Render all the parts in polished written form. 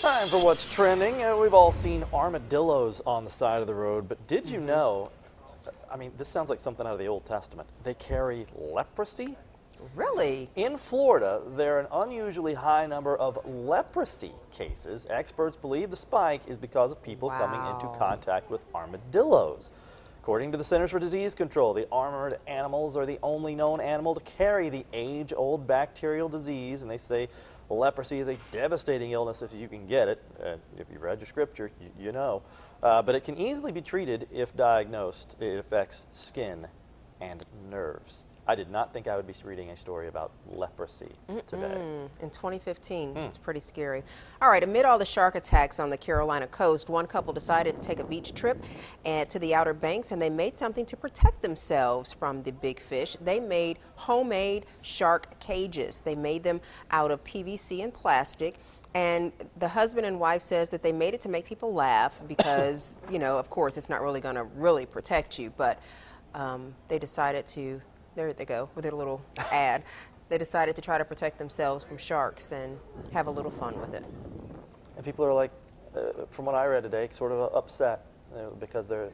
Time for what's trending. We've all seen armadillos on the side of the road, but did you know, I mean, this sounds like something out of the Old Testament. They carry leprosy? Really? In Florida, there are an unusually high number of leprosy cases. Experts believe the spike is because of people coming into contact with armadillos. According to the Centers for Disease Control, the armored animals are the only known animal to carry the age-old bacterial disease, and they say leprosy is a devastating illness if you can get it. If you've read your scripture, you know. But it can easily be treated if diagnosed. It affects skin and nerves. I did not think I would be reading a story about leprosy today. In 2015, it's pretty scary. All right, amid all the shark attacks on the Carolina coast, one couple decided to take a beach trip to the Outer Banks, and they made something to protect themselves from the big fish. They made homemade shark cages. They made them out of PVC and plastic. And the husband and wife says that they made it to make people laugh because, you know, of course, it's not really going to really protect you, but they decided to. There they go with their little ad. They decided to try to protect themselves from sharks and have a little fun with it. And people are like, from what I read today, sort of upset because they're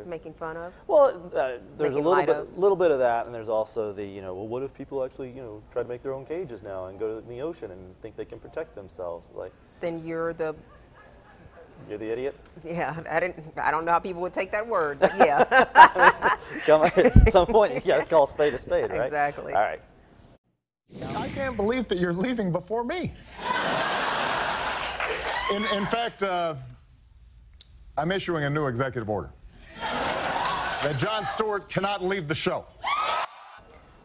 Making fun of? Well, there's a Making little bit of that, and there's also the, well, what if people actually, try to make their own cages now and go to the ocean and think they can protect themselves? Like, Then you're the idiot. Yeah, I don't know how people would take that word, but yeah. At some point, you got to call a spade, right? Exactly. All right. I can't believe that you're leaving before me. In fact, I'm issuing a new executive order that Jon Stewart cannot leave the show.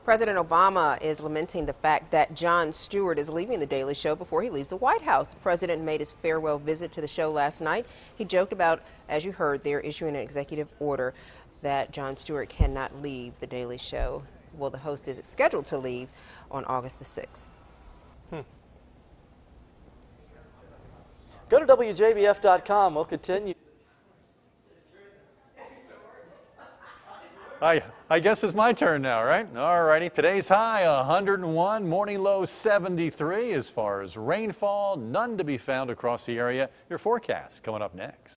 President Obama is lamenting the fact that Jon Stewart is leaving The Daily Show before he leaves the White House. The president made his farewell visit to the show last night. He joked about, as you heard, they're issuing an executive order that Jon Stewart cannot leave The Daily Show. Well, the host is scheduled to leave on August the 6th. Go to WJBF.com. We'll continue. I guess it's my turn now, right? All righty. Today's high 101, morning low 73. As far as rainfall, none to be found across the area. Your forecast coming up next.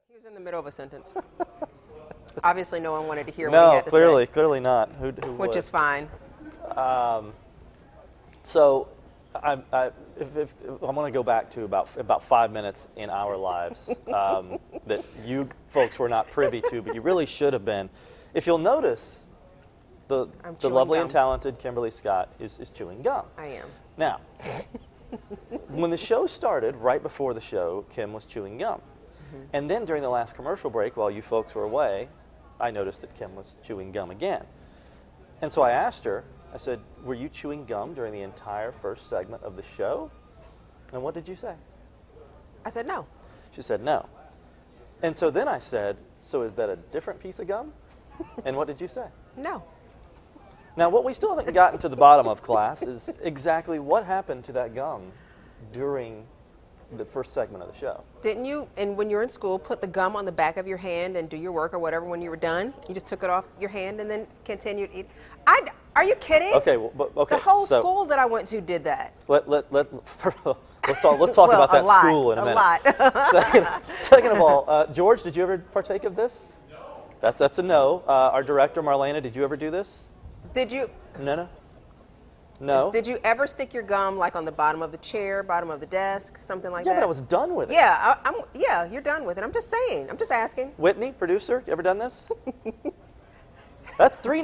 He was in the middle of a sentence. Obviously, no one wanted to hear what he had to say. No, clearly not. Who Which would? is fine. So, I want to go back to about 5 minutes in our lives that you folks were not privy to, but you really should have been. If you'll notice, the lovely and talented Kimberly Scott is chewing gum. I am. Now, when the show started, right before the show, Kim was chewing gum. And then during the last commercial break, while you folks were away, I noticed that Kim was chewing gum again. And so I asked her, I said, were you chewing gum during the entire first segment of the show? And what did you say? I said no. She said no. And so then I said, so is that a different piece of gum? And what did you say? No. Now, what we still haven't gotten to the bottom of, class, is exactly what happened to that gum during the first segment of the show. Didn't you, and when you were in school, put the gum on the back of your hand and do your work or whatever when you were done? You just took it off your hand and then continued eating? Are you kidding? Okay, well, okay. The whole school that I went to did that. Let's talk about that school in a minute. A lot. Second of all, George, did you ever partake of this? No. That's a no. Our director, Marlena, did you ever do this? Did you? No. Did you ever stick your gum like on the bottom of the chair, bottom of the desk, something like that? Yeah, but I was done with it. Yeah, yeah, you're done with it. I'm just saying. I'm just asking. Whitney, producer, you ever done this? That's 4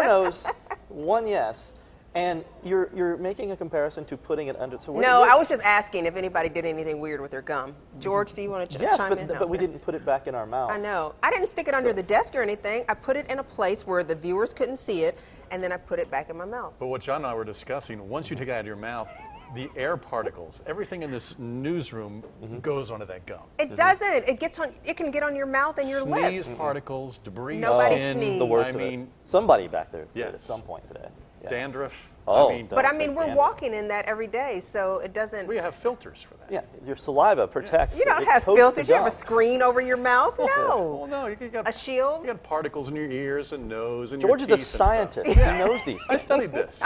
no's, 1 yes. And you're making a comparison to putting it under. So no, I was just asking if anybody did anything weird with their gum. George, do you want to chime in? Yes, but we didn't put it back in our mouth. I know. I didn't stick it under the desk or anything. I put it in a place where the viewers couldn't see it, and then I put it back in my mouth. But what John and I were discussing, once you take it out of your mouth, the air particles, everything in this newsroom goes onto that gum. It doesn't. It gets on. It can get on your mouth and your lips. Sneeze particles, debris, Nobody skin. sneezed. The worst of it. Somebody back there did at some point today. dandruff. Oh, But I mean, don't we're think walking in that every day, so it doesn't. We have filters for that. Yeah, your saliva protects. You don't it have coats the filters. You have a gum. screen over your mouth. Well, No. no, you got A shield? You got particles in your ears and nose and George your is a teeth and stuff. scientist. He knows these I things. studied this.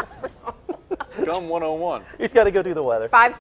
Gum 101. He's got to go do the weather. 5